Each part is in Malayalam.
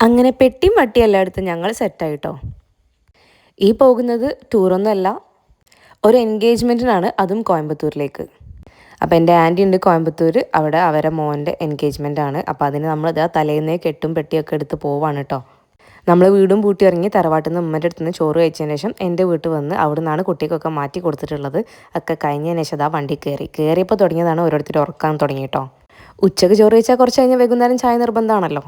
അങ്ങനെ പെട്ടിയും വട്ടിയും എല്ലായിടത്തും ഞങ്ങൾ സെറ്റായിട്ടോ. ഈ പോകുന്നത് ടൂറൊന്നുമല്ല, ഒരു എൻഗേജ്മെൻറ്റിനാണ്, അതും കോയമ്പത്തൂരിലേക്ക്. അപ്പോൾ എൻ്റെ ആൻറ്റി ഉണ്ട് കോയമ്പത്തൂർ, അവിടെ അവരെ മോൻ്റെ എൻഗേജ്മെൻ്റ് ആണ്. അപ്പോൾ അതിന് നമ്മളിതാ തലേന്നേ കെട്ടും പെട്ടിയൊക്കെ എടുത്ത് പോവാണ് കേട്ടോ. നമ്മൾ വീടും പൂട്ടി ഇറങ്ങി തറവാട്ടിൽ നിന്ന് ഉമ്മൻ്റെ അടുത്ത് നിന്ന് ചോറ് കഴിച്ചതിന് ശേഷം എൻ്റെ വീട്ടിൽ വന്ന് അവിടെ നിന്നാണ് കുട്ടിക്കൊക്കെ മാറ്റി കൊടുത്തിട്ടുള്ളത്. ഒക്കെ കഴിഞ്ഞതിന് ശേഷം ആ വണ്ടി കയറിയപ്പോൾ തുടങ്ങിയതാണ് ഓരോരുത്തർ ഉറക്കാൻ തുടങ്ങി കേട്ടോ. ഉച്ചക്ക് ചോറ് കഴിച്ചാൽ കുറച്ച് കഴിഞ്ഞ് വൈകുന്നേരം ചായ നിർബന്ധമാണല്ലോ.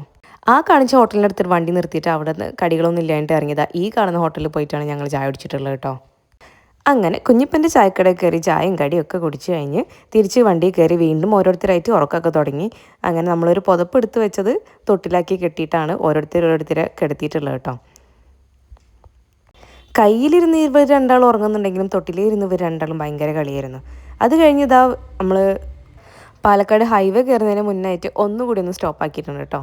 ആ കാണിച്ച ഹോട്ടലിൻ്റെ അടുത്തൊരു വണ്ടി നിർത്തിയിട്ട് അവിടെ നിന്ന് കടികളൊന്നും ഇല്ലാണ്ട് ഇറങ്ങിയതാ. ഈ കാണുന്ന ഹോട്ടലിൽ പോയിട്ടാണ് ഞങ്ങൾ ചായ കുടിച്ചിട്ടുള്ളത് കേട്ടോ. അങ്ങനെ കുഞ്ഞിപ്പൻ്റെ ചായക്കടയിൽ കയറി ചായയും കടിയൊക്കെ കുടിച്ച് കഴിഞ്ഞ് തിരിച്ച് വണ്ടിയിൽ കയറി വീണ്ടും ഓരോരുത്തരായിട്ട് ഉറക്കമൊക്കെ തുടങ്ങി. അങ്ങനെ നമ്മളൊരു പുതപ്പ് എടുത്ത് വെച്ചത് തൊട്ടിലാക്കി കെട്ടിയിട്ടാണ് ഓരോരുത്തരെ കിടത്തിയിട്ടുള്ളത് കേട്ടോ. കയ്യിലിരുന്ന് ഇവർ രണ്ടാളും ഉറങ്ങുന്നുണ്ടെങ്കിലും തൊട്ടിലിരുന്ന് ഇവർ രണ്ടാളും ഭയങ്കര കളിയായിരുന്നു. അത് കഴിഞ്ഞതാ നമ്മൾ പാലക്കാട് ഹൈവേ കയറുന്നതിന് മുന്നായിട്ട് ഒന്നുകൂടി ഒന്ന് സ്റ്റോപ്പ് ആക്കിയിട്ടുണ്ട് കേട്ടോ.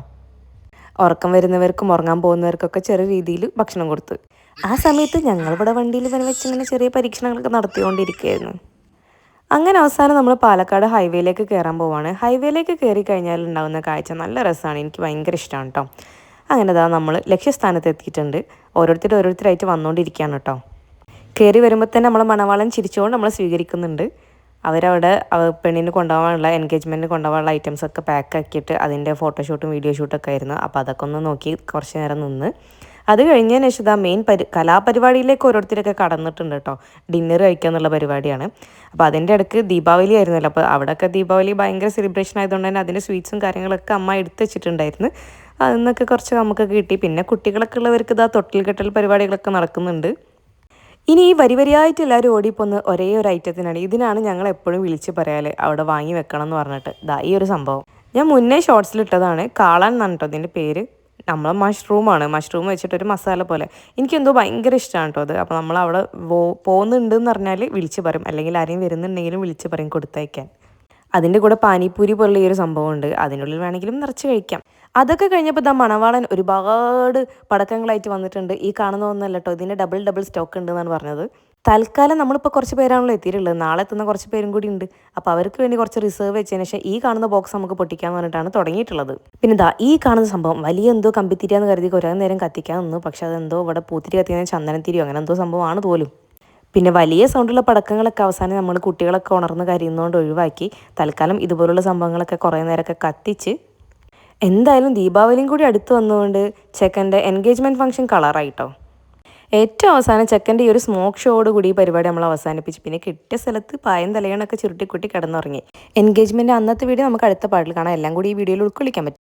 ഉറക്കം വരുന്നവർക്കും ഉറങ്ങാൻ പോകുന്നവർക്കൊക്കെ ചെറിയ രീതിയിൽ ഭക്ഷണം കൊടുത്ത്. ആ സമയത്ത് ഞങ്ങളിവിടെ വണ്ടിയിൽ വെച്ച് ഇങ്ങനെ ചെറിയ പരീക്ഷണങ്ങളൊക്കെ നടത്തിക്കൊണ്ടിരിക്കുകയായിരുന്നു. അങ്ങനെ അവസാനം നമ്മൾ പാലക്കാട് ഹൈവേയിലേക്ക് കയറാൻ പോവാണ്. ഹൈവേയിലേക്ക് കയറി കഴിഞ്ഞാൽ ഉണ്ടാകുന്ന കാഴ്ച നല്ല രസമാണ്, എനിക്ക് ഭയങ്കര ഇഷ്ടമാണ് കേട്ടോ. അങ്ങനെ അതാ നമ്മൾ ലക്ഷ്യസ്ഥാനത്ത് എത്തിയിട്ടുണ്ട്. ഓരോരുത്തരായിട്ട് വന്നുകൊണ്ടിരിക്കുകയാണ് കേട്ടോ. കയറി വരുമ്പോൾ തന്നെ നമ്മളെ മണവാളൻ ചിരിച്ചുകൊണ്ട് നമ്മളെ സ്വീകരിക്കുന്നുണ്ട്. അവരവിടെ പെണ്ണിന് കൊണ്ടുപോകാനുള്ള എൻഗേജ്മെൻറ്റിന് കൊണ്ടുപോകാനുള്ള ഐറ്റംസൊക്കെ പാക്ക് ആക്കിയിട്ട് അതിൻ്റെ ഫോട്ടോഷൂട്ടും വീഡിയോ ഷൂട്ടൊക്കെ ആയിരുന്നു. അപ്പോൾ അതൊക്കെ ഒന്ന് നോക്കി കുറച്ച് നേരം നിന്ന് അത് കഴിഞ്ഞതിന് ശേഷം ആ മെയിൻ കലാപരിപാടിയിലേക്ക് ഓരോരുത്തരൊക്കെ കടന്നിട്ടുണ്ട് കേട്ടോ. ഡിന്നർ കഴിക്കുക എന്നുള്ള പരിപാടിയാണ്. അപ്പോൾ അതിൻ്റെ ഇടയ്ക്ക് ദീപാവലി ആയിരുന്നല്ലോ. അപ്പോൾ അവിടെയൊക്കെ ദീപാവലി ഭയങ്കര സെലിബ്രേഷൻ ആയതുകൊണ്ട് തന്നെ അതിൻ്റെ സ്വീറ്റ്സും കാര്യങ്ങളൊക്കെ അമ്മ എടുത്ത് വെച്ചിട്ടുണ്ടായിരുന്നു. അതിൽ നിന്നൊക്കെ കുറച്ച് നമുക്കൊക്കെ കിട്ടി. പിന്നെ കുട്ടികളൊക്കെ ഉള്ളവർക്ക് ഇതാ തൊട്ടിൽ കെട്ടൽ പരിപാടികളൊക്കെ നടക്കുന്നുണ്ട്. ഇനി ഈ വരിയായിട്ട് എല്ലാവരും ഓടിപ്പോന്ന് ഒരേ ഒരു ഐറ്റത്തിനാണ്. ഇതിനാണ് ഞങ്ങൾ എപ്പോഴും വിളിച്ച് പറയാൽ അവിടെ വാങ്ങി വെക്കണം എന്ന് പറഞ്ഞിട്ട്. ഈ ഒരു സംഭവം ഞാൻ മുന്നേ ഷോർട്സിലിട്ടതാണ്. കാളാൻ എന്നാണ് കേട്ടോ അതിൻ്റെ പേര്. നമ്മൾ മഷ്റൂം വെച്ചിട്ടൊരു മസാല പോലെ. എനിക്കെന്തോ ഭയങ്കര ഇഷ്ടമാണ് കേട്ടോ അത്. അപ്പോൾ നമ്മൾ അവിടെ പോകുന്നുണ്ടെന്ന് പറഞ്ഞാൽ വിളിച്ച് പറയും, അല്ലെങ്കിൽ ആരെയും വരുന്നുണ്ടെങ്കിലും വിളിച്ച് പറയും കൊടുത്തയക്കാൻ. അതിൻ്റെ കൂടെ പാനിപ്പൂരി പോലുള്ള ഈ ഒരു സംഭവമുണ്ട്, അതിനുള്ളിൽ വേണമെങ്കിലും നിറച്ച് കഴിക്കാം. അതൊക്കെ കഴിഞ്ഞപ്പോൾ മണവാളൻ ഒരുപാട് പടക്കങ്ങളായിട്ട് വന്നിട്ടുണ്ട്. ഈ കാണുന്ന ഒന്നല്ല കേട്ടോ, ഇതിൻ്റെ ഡബിൾ സ്റ്റോക്ക് ഉണ്ട് എന്നാണ് പറഞ്ഞത്. തൽക്കാലം നമ്മളിപ്പോൾ കുറച്ച് പേരാണല്ലോ എത്തിയിട്ടുള്ളത്, നാളെ എത്തുന്ന കുറച്ച് പേരും കൂടി ഉണ്ട്. അപ്പോൾ അവർക്ക് വേണ്ടി കുറച്ച് റിസർവ് വെച്ചതിന് ശേഷം ഈ കാണുന്ന ബോക്സ് നമുക്ക് പൊട്ടിക്കാന്ന് പറഞ്ഞിട്ടാണ് തുടങ്ങിയിട്ടുള്ളത്. പിന്നെ ഈ കാണുന്ന സംഭവം വലിയ എന്തോ കമ്പിത്തിരിയാന്ന് കരുതി കുറേ നേരം കത്തിക്കാൻ നിന്നു. പക്ഷെ അതെന്തോ ഇവിടെ പൂത്തിരി കത്തിക്കുന്ന ചന്ദനത്തിരിയോ അങ്ങനെ എന്തോ സംഭവമാണ് പോലും. പിന്നെ വലിയ സൗണ്ടുള്ള പടക്കങ്ങളൊക്കെ അവസാനം നമ്മൾ കുട്ടികളൊക്കെ ഉണർന്ന് കരയുന്നതുകൊണ്ട് ഒഴിവാക്കി തൽക്കാലം ഇതുപോലുള്ള സംഭവങ്ങളൊക്കെ കുറേ നേരമൊക്കെ കത്തിച്ച്. എന്തായാലും ദീപാവലിയും കൂടി അടുത്ത് വന്നുകൊണ്ട് ചെക്കൻ്റെ എൻഗേജ്മെൻറ്റ് ഫംഗ്ഷൻ കളറായിട്ടോ. ഏറ്റവും അവസാനം ചെക്കൻ്റെ ഈ ഒരു സ്മോക്ക് ഷോയോട് കൂടി ഈ പരിപാടി നമ്മൾ അവസാനിപ്പിച്ച്. പിന്നെ കിട്ടിയ സ്ഥലത്ത് പായം തലയണൊക്കെ ചുരുട്ടിക്കുട്ടി കിടന്നുറങ്ങി. എൻഗേജ്മെൻറ്റ് അന്നത്തെ വീഡിയോ നമുക്ക് അടുത്ത പാട്ടിൽ കാണാം. എല്ലാം കൂടി ഈ വീഡിയോയിൽ ഉൾക്കൊള്ളിക്കാൻ പറ്റും.